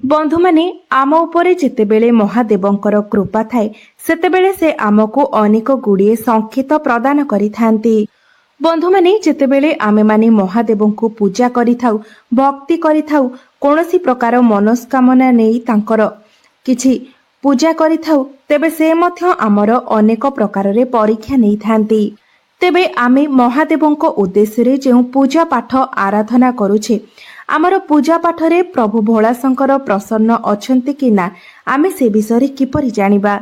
बंधु माने आम उपरे जेतेबेले महादेवंकर कृपा थाए सेतेबेले से आमको अनेक गुड़िए संकेत प्रदान करिथांती। बंधु माने जेतेबेले आमे माने महादेवंकु पूजा करिथाउ भक्ति करिथाउ कोनोसी प्रकार मनस्कामना नेई तांकर किछि पूजा करिथाउ तेबे से मध्य आमर अनेक प्रकार रे परीक्षा नेई थांती। तेबे आमे महादेवंक उद्देश्य रे जेउ पूजा पाठ आराधना करूछे आमर पूजा पाठरे प्रभु भोलाशंकर प्रसन्न अछंती कि ना आमे से विषय किपरि जानिबा।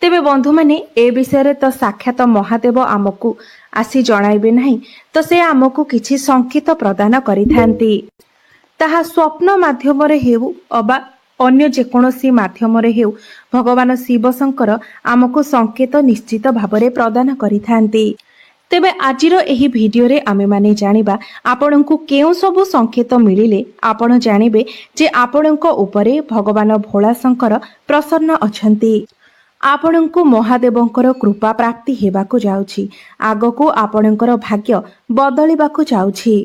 तेबे बंधु माने ए विषय तो साक्षात महादेव आमको आसी जणाइबे नहीं तो से आमको किछि संकेत प्रदान करिथांती। ताहा स्वप्न माध्यम रे हेउ अबा अन्य जेकोसी माध्यम रे हेउ भगवान शिव शंकर आमको संकेत निश्चित भावरे प्रदान करिथांती। तेबे आजिर एही भिडियो रे आमे माने जानिबा आपनकु केउ सबु संकेत मिलिले आपण जानिबे जे आपनक उपरे भगवान भोलाशंकर प्रसन्न अछंती। आपनकु महादेवंकर कृपा प्राप्ति हेबाकु जाउछि आगकु आपनकर भाग्य बदलिबाकु जाउछि।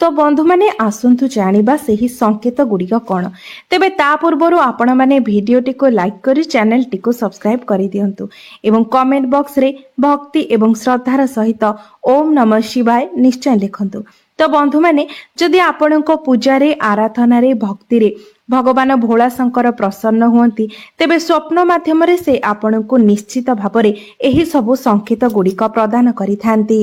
तो बंधु माने आसंतु जानिबा सेही संकेत गुड़िक कौन। तेबे ता पूर्वरु आपण माने भिडियोटी को लाइक करी चैनल टी को सब्सक्राइब करि दियंतु एवं कमेंट बॉक्स रे भक्ति एवं श्रद्धार सहित ओम नमः शिवाय निश्चय लिखंतु। तो बंधु माने जदि आपणको पूजा रे आराधना रे भक्ति रे भगवान भोलाशंकर प्रसन्न हुअंती तेबे स्वप्न माध्यम रे से आपणको निश्चित भाबरे एही सबु संकेत गुड़िक प्रदान करिथांती।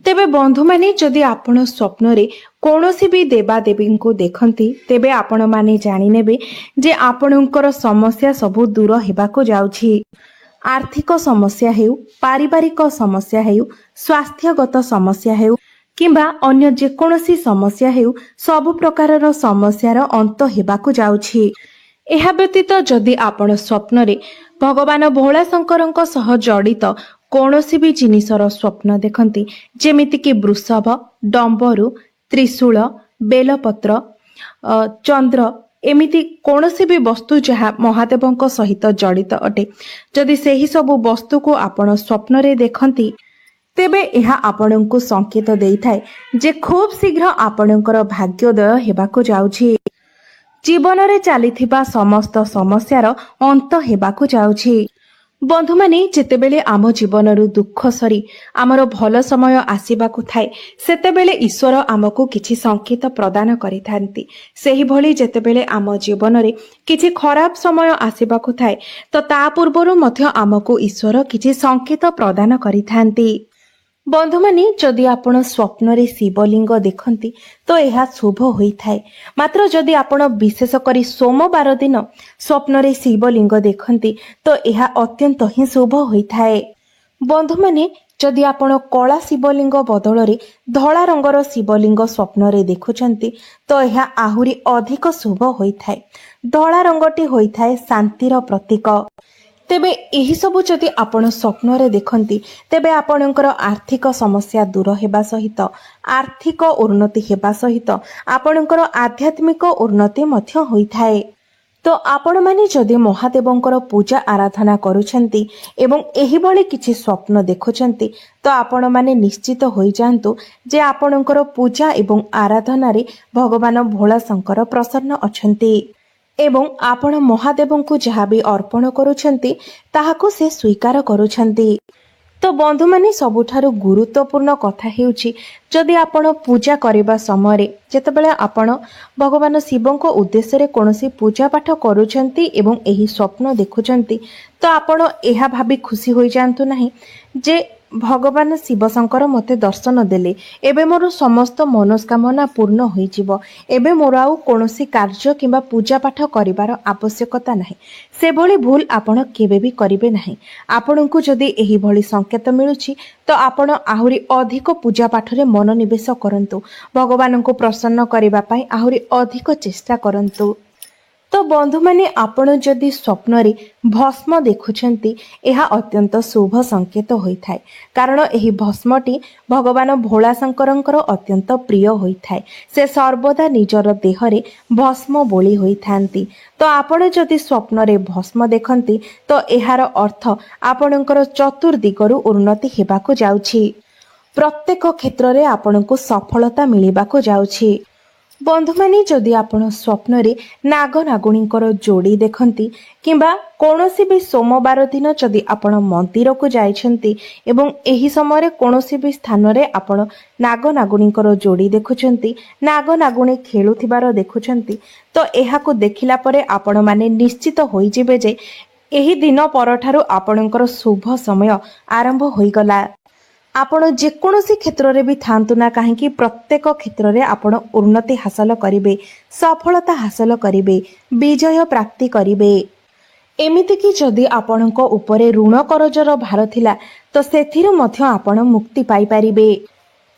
तेबे बंधु माने जदि आपण स्वप्न रे कोनोसी भी देवा देवी को देखंती तेबे आपण माने जानि नेबे जे आपणकर समस्या सबु दूर हेबाको जाउछि। आर्थिक समस्या हेउ पारिवारिक समस्या हेउ स्वास्थ्यगत समस्या हेउ किंबा अन्य जेकोसी समस्या हेउ सब प्रकारर समस्यार अंत हेबाको जाउछि। एहा व्यतीत जदि आपण स्वप्न रे भगवान भोलाशंकरଙ୍କ सह जड़ित कौनसी भी जिनिसर स्वप्न देखंती जेमिति कि वृषभ डंबरू त्रिशूल बेलपत्र चंद्र एमिति कौनसी भी वस्तु जहा महादेवंक सहित जड़ित अटे जदि सेही सबु वस्तु को आपण स्वप्न रे देखंती तेबे एहा आपणଙ୍କୁ संकेत देइथाय जे खूब शीघ्र आपणଙ୍କର भाग्योदय हेबाको जाउछि। जीवन रे चलीथिबा समस्त समस्यार अंत हेबाको जाउछि। बंधु माने जेतेबेले आम जीवनरु दुख सरी आमर भल समय आसीबाकु थाए सेतेबेले ईश्वर आमको किछि संकेत प्रदान करिथांती। सेही भली जेतेबेले आम जीवन रे किछि खराब समय आसीबाकु थाए तो ता पूर्वरु मध्य आमको ईश्वर किछि संकेत प्रदान करिथांती। बंधु माने जदि आपण स्वप्न रे शिवलिंग देखंती तो यह शुभ होइथाए मात्र जदि आपण विशेष करी सोमवार दिन स्वप्न रे शिवलिंग देखंती तो यह अत्यंत ही शुभ होइथाए। बंधु माने जदि आपण कला शिवलिंग बदल रे धला रंगर शिवलिंग स्वप्न रे देखुचंती तो यह आहुरी अधिक शुभ होइथाए। धला रंगटी होइथाए शांतिर प्रतीक। तेबे एही सबु जदि आपण स्वप्न रे देखंती तेबे आपणकर आर्थिक समस्या दूर हेबा सहित आर्थिक उन्नति हेबा सहित आपणकर आध्यात्मिक उन्नति मध्य होइथाए। तो आपण माने जदि महादेवंकर पूजा आराधना करूछंती एवं एही भली किछि स्वप्न देखुछंती तो आपण माने निश्चित होई जांतु जे आपणकर पूजा एवं आराधना रे भगवान भोलाशंकर प्रसन्न अछंती एवं आपण महादेवंकु जहा भी अर्पण करूछंती ताहाकु से स्वीकार करूछंती। तो बंधु माने सबुठारु गुरुत्वपूर्ण कथा हेउची जदि आपण पूजा करिबा समय जेतेबेले आपण भगवान शिवंको उद्देश्य रे कोनोसी पूजा पाठ करूछंती एवं एही स्वप्न देखुछंती तो आपण एहा भाबी खुशी होई जांतु नाही जे भगवान शिव शंकर मते दर्शन देले एबे मोर समस्त मनस्कामना पूर्ण होई जिवो एबे मोर आउ कोनोसी कार्य किंबा पूजा पाठ करिवार आवश्यकता नाही से भली भूल आपण केबे भी करिवे नाही। आपणଙ୍କୁ जदि एही भली संकेत मिलुछि तो आपण आहुरी अधिक पूजा पाठ रे मनोनिवेश करंतु भगवानଙ୍କୁ प्रसन्न करिबा पई आहुरी अधिक चेष्टा करंतु। तो बंधु माने आपण जदि स्वप्न रे भस्म देखुछंती एहा अत्यंत शुभ संकेत होइथाय कारण एही भस्मटी भगवान भोलाशंकरंकर अत्यंत प्रिय होइथाय। से सर्वदा निजर देह रे भस्म बोली होइथांती। तो आपण जदि स्वप्न रे भस्म देखंती तो एहार अर्थ आपणकर चतुर्दिगरु उन्नति हेबाको जाउछि। प्रत्येक क्षेत्र रे आपणको सफलता मिलिबाको जाउछि। बंधु माने जदि आपण स्वप्न रे नाग नागुणींकर जोड़ी देखंती किंबा कौनसी भी सोमवार दिन जदि आपण मंदिर को जाइछंती एवं एही समय रे कौनसी भी स्थान रे आपण नाग नागुणींकर जोड़ी देखुछंती नाग नागुणी खेलुथिबार देखुछंती तो एहाको देखिला परे आपण माने निश्चित होई जिवे जे एही दिन परठारु आपणकर शुभ समय आरंभ होईगला। आपण जेकोसी क्षेत्र रे भी थांतु ना कहीं प्रत्येक क्षेत्र रे आपण उन्नति हासिल करिवे सफलता हासिल करिवे विजय प्राप्ति करिवे। एमिति कि जदि आपणक उपरे ऋण करजर भार थिला तो सेथिरु मध्य आपण मुक्ति पाई परिबे।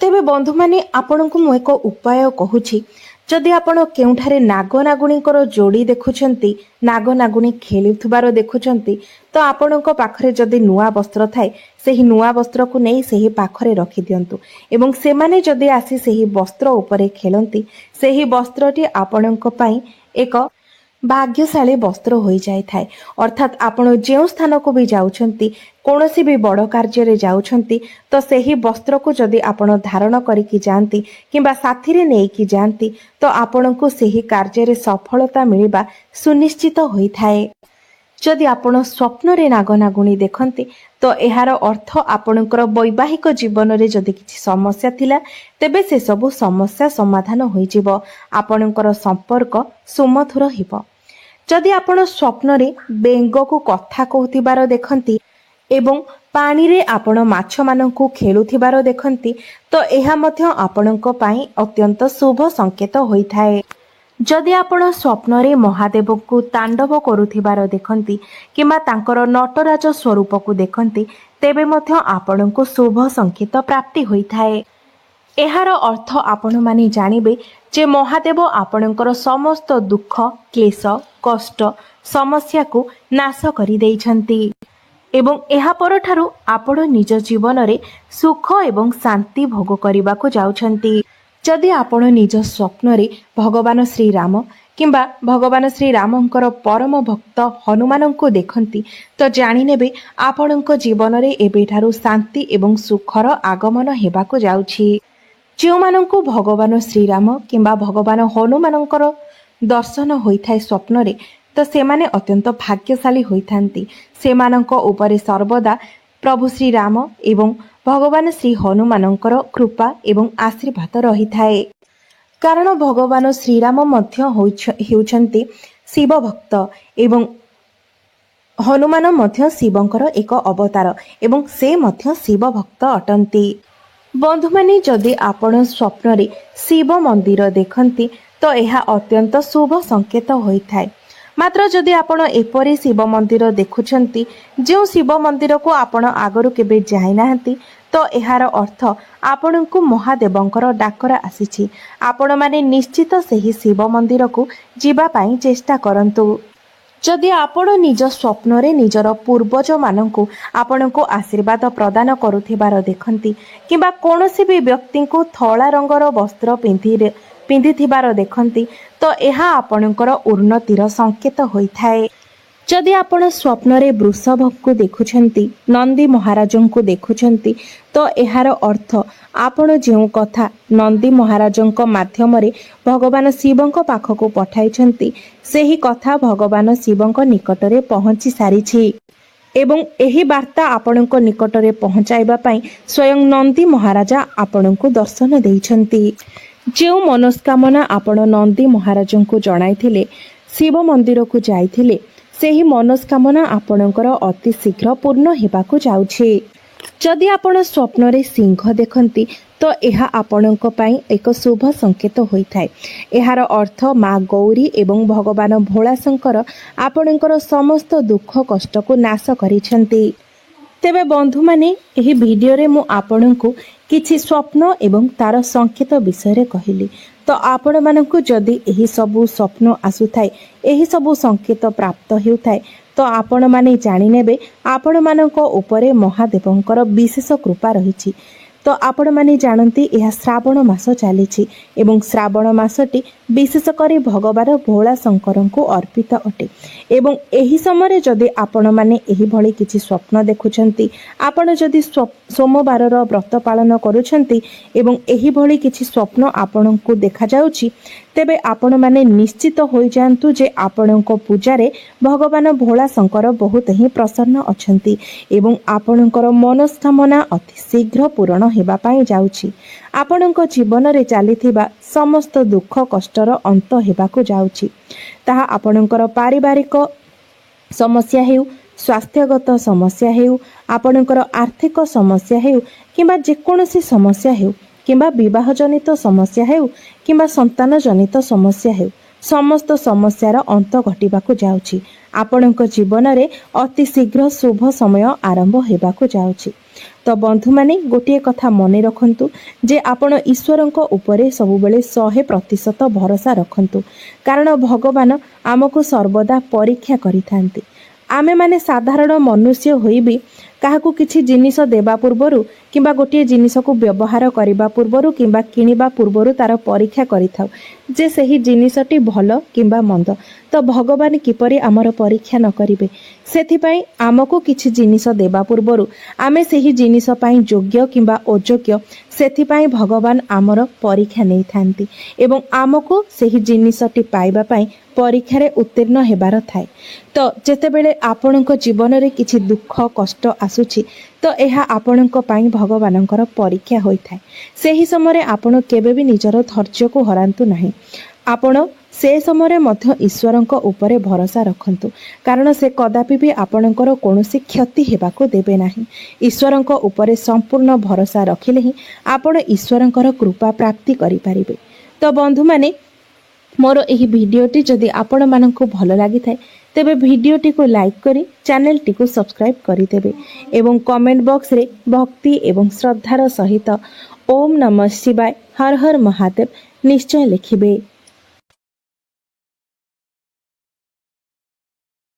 तेबे बंधु माने आपणकु मु एक उपाय कहूछि जदि आपण केउठारे नाग नागुणीकर जोड़ी देखुछंती नाग नागुणी खेलुथिबार देखुछंती तो आपणक पाखरे जदि नुआ वस्त्र थाए सेही नुआ वस्त्र को नहीं सेही पाखरे रखि दियंतु एवं सेमाने जदि आसी सेही वस्त्र उपरे खेलंती सेही वस्त्रटी आपणक पई एक भाग्यशाली वस्त्र होई जाय थाए। अर्थात आपण जेउ स्थान को भी जाउछंती कोनोसी भी बड़ कार्य रे जाउछंती तो सेही वस्त्र को जदि आपण धारण करिकि जानती किंबा साथी रे नेकी जानती तो आपणको सेही कार्य रे सफलता मिलिबा सुनिश्चित होई थाए। जदि आपण स्वप्न रे नाग नागुणी देखंती तो एहार अर्थ आपणकर वैवाहिक जीवन रे जदि किछि समस्या थिला तेबे से सब समस्या समाधान होई जिवो आपणकर संपर्क सुमधुर हिबो। जदि आपण स्वप्न रे बेंग को कथा कहूथिबार देखंती एवं पानी रे आपण माछ माननकु खेलुथिबार देखंती तो एहा मध्य आपणक पई अत्यंत शुभ संकेत होइथाए। जदि आपण स्वप्न रे महादेव को तांडव करुथिबार देखंती किंबा तांकर नटराज स्वरूप को देखंती तेबे मध्य आपणको शुभ संकेत प्राप्ति होइथाए। एहार अर्थ आपण माने जानिबे जे महादेव आपणकर समस्त दुख क्लेश कष्ट समस्या को नाश करि देइछंती एवं एहा परठारु आपण निज जीवन रे सुख एवं शांति भोग करबा को जाउछंती। जदि आपण निज स्वप्न रे भगवान श्री राम किंबा भगवान श्री रामंकर परम भक्त हनुमान को देखंती तो जानि नेबे आपणक जीवन रे एबेठारु शांति एवं सुखर आगमन हेबाको जाउछि। जो भगवान श्रीराम किंबा भगवान हनुमानंकर दर्शन होइथाय स्वप्न रे तो सेमाने अत्यंत भाग्यशाली होइथांती। सेमानंक उपरे सर्वदा प्रभु श्री राम एवं भगवान श्री हनुमानंकर कृपा एवं आशीर्वाद रही थाए कारण भगवान श्रीराम मध्य हेउछंती शिव भक्त एवं हनुमान मध्य शिवंकर एक अवतार एवं से मध्य शिव भक्त अटंती। बंधु माने जदि आपण स्वप्न रे शिव मंदिर देखंती तो यह अत्यंत शुभ संकेत होइथाय। मात्र जदि आपण एपरी शिव मंदिर देखुछंती जो शिव मंदिर को आपण आगरु केबे जाई नाहंती तो एहार अर्थ आपणको महादेवंकर डाकरा आसीछि। आपण माने निश्चित सेही शिव मंदिर को जीवा पाई चेष्टा करंतु। जदि आपण निज स्वप्न रे निजर पूर्वज माननकु आपणको आशीर्वाद प्रदान करुथिबार देखंती किंबा कोनोसी भी व्यक्ति को थळा रंगर वस्त्र पिंधिथिबार देखंती तो एहा आपणकर उन्नतिर संकेत होइथाए। जदि आपण स्वप्न रे वृषभ को देखुछंती नंदी महाराजन को देखुछंती तो एहार अर्थ आपण जेउ कथा नंदी महाराजन को माध्यम रे भगवान शिवंक पाखको पठाइछंती सेही कथा भगवान शिवंक निकट रे पहुंची सारिछि एवं एही वार्ता आपणक निकट रे पहुंचाइबा पई स्वयं नंदी महाराजा आपणको दर्शन देइछंती। जेउ मनोस्कामना आपण नंदी महाराजन को जणाइथिले शिव मंदिर को जाइथिले सेही मनोस्कामना आपणकर अति शीघ्र पूर्ण हेबाकु जाउछि। जदि आपण स्वप्न रे सिंह देखंती तो यह आपणक पई एक शुभ संकेत होइथाय। एहार अर्थ माँ गौरी एवं भगवान भोलाशंकर आपणकर समस्त दुख कष्ट को नाश करिसेंती। तेबे बंधु माने एही वीडियो रे मु आपणको किछि स्वप्न एवं तार संकेत विषय कहली तो आपण मानकु जदि एही सबु स्वप्न आसुथाय एही सबु संकेत प्राप्त हेउथाय तो आपण माने जानि नेबे आपण मानक उपरे महादेवंकर विशेष कृपा रहिछि। तो आपण माने जानती यह श्रावण मास चली एवं श्रावण मासटी विशेष करी भगवान भोला शंकर को अर्पित अटे एवं एही समय जदि आपण माने एही भली किछि स्वप्न देखुछंती आपण जदि सोमवार व्रत पालन करूछंती एवं एही भली किछि स्वप्न आपण को देखा जाउछि ତେବେ ଆପଣମାନେ ନିଶ୍ଚିତ ହୋଇଯାଆନ୍ତୁ ଯେ ଆପଣଙ୍କ ପୂଜାରେ ଭଗବାନ ଭୋଳା ଶଙ୍କର ବହୁତ ହିଁ ପ୍ରସନ୍ନ ଅଛନ୍ତି ଏବଂ ଆପଣଙ୍କର ମନସ୍କାମନା ଅତି ଶୀଘ୍ର ପୂରଣ ହେବା ପାଇଁ ଯାଉଛି। ଆପଣଙ୍କ ଜୀବନରେ ଚାଲିଥିବା ସମସ୍ତ ଦୁଃଖ କଷ୍ଟର ଅନ୍ତ ହେବାକୁ ଯାଉଛି। ତାହା ଆପଣଙ୍କର ପାରିବାରିକ ସମସ୍ୟା ହେଉ, ସ୍ୱାସ୍ଥ୍ୟଗତ ସମସ୍ୟା ହେଉ, ଆପଣଙ୍କର ଆର୍ଥିକ ସମସ୍ୟା ହେଉ କିମ୍ବା ଯେକୌଣସି ସମସ୍ୟା ହେଉ କିମ୍ବା ବିବାହ ଜନିତ ସମସ୍ୟା ହେଉ କିମ୍ବା ସନ୍ତାନ ଜନିତ ସମସ୍ୟା ହେଉ, ସମସ୍ତ ସମସ୍ୟାର ଅନ୍ତ ଘଟିବାକୁ ଯାଉଛି। ଆପଣଙ୍କ ଜୀବନରେ ଅତି ଶୀଘ୍ର ଶୁଭ ସମୟ ଆରମ୍ଭ ହେବାକୁ ଯାଉଛି। ତ ବନ୍ଧୁମାନେ, ଗୋଟିଏ କଥା ମନେ ରଖନ୍ତୁ ଯେ ଆପଣ ଈଶ୍ୱରଙ୍କ ଉପରେ ସବୁବେଳେ 100% ଭରସା ରଖନ୍ତୁ, କାରଣ ଭଗବାନ ଆମକୁ ସର୍ବଦା ପରୀକ୍ଷା କରିଥାନ୍ତି। ଆମେମାନେ ସାଧାରଣ ମନୁଷ୍ୟ ହୋଇ ବି କାହାକୁ କିଛି ଜିନିଷ ଦେବା ପୂର୍ବରୁ କିମ୍ବା ଗୋଟିଏ ଜିନିଷକୁ ବ୍ୟବହାର କରିବା ପୂର୍ବରୁ କିମ୍ବା କିଣିବା ପୂର୍ବରୁ ତାର ପରୀକ୍ଷା କରିଥାଉ ଯେ ସେହି ଜିନିଷଟି ଭଲ କିମ୍ବା ମନ୍ଦ। ତ ଭଗବାନ କିପରି ଆମର ପରୀକ୍ଷା ନ କରିବେ? ସେଥିପାଇଁ ଆମକୁ କିଛି ଜିନିଷ ଦେବା ପୂର୍ବରୁ ଆମେ ସେହି ଜିନିଷ ପାଇଁ ଯୋଗ୍ୟ କିମ୍ବା ଅଯୋଗ୍ୟ, ସେଥିପାଇଁ ଭଗବାନ ଆମର ପରୀକ୍ଷା ନେଇଥାନ୍ତି ଏବଂ ଆମକୁ ସେହି ଜିନିଷଟି ପାଇବା ପାଇଁ ପରୀକ୍ଷାରେ ଉତ୍ତୀର୍ଣ୍ଣ ହେବାର ଥାଏ। ତ ଯେତେବେଳେ ଆପଣଙ୍କ ଜୀବନରେ କିଛି ଦୁଃଖ କଷ୍ଟ ଆସୁଛି, ତ ଏହା ଆପଣଙ୍କ ପାଇଁ ଭଗବାନଙ୍କର ପରୀକ୍ଷା ହୋଇଥାଏ। ସେହି ସମୟରେ ଆପଣ କେବେ ବି ନିଜର ଧୈର୍ଯ୍ୟକୁ ହରାନ୍ତୁ ନାହିଁ। ଆପଣ ସେ ସମୟରେ ମଧ୍ୟ ଈଶ୍ୱରଙ୍କ ଉପରେ ଭରସା ରଖନ୍ତୁ, କାରଣ ସେ କଦାପି ବି ଆପଣଙ୍କର କୌଣସି କ୍ଷତି ହେବାକୁ ଦେବେ ନାହିଁ। ଈଶ୍ୱରଙ୍କ ଉପରେ ସମ୍ପୂର୍ଣ୍ଣ ଭରସା ରଖିଲେ ହିଁ ଆପଣ ଈଶ୍ୱରଙ୍କର କୃପା ପ୍ରାପ୍ତି କରିପାରିବେ। ତ ବନ୍ଧୁମାନେ, ମୋର ଏହି ଭିଡ଼ିଓଟି ଯଦି ଆପଣମାନଙ୍କୁ ଭଲ ଲାଗିଥାଏ ତେବେ ଭିଡ଼ିଓଟିକୁ ଲାଇକ୍ କରି ଚ୍ୟାନେଲଟିକୁ ସବସ୍କ୍ରାଇବ୍ କରିଦେବେ ଏବଂ କମେଣ୍ଟ ବକ୍ସରେ ଭକ୍ତି ଏବଂ ଶ୍ରଦ୍ଧାର ସହିତ ଓମ୍ ନମଃ ଶିବାୟ, ହର ହର ମହାଦେବ ନିଶ୍ଚୟ ଲେଖିବେ।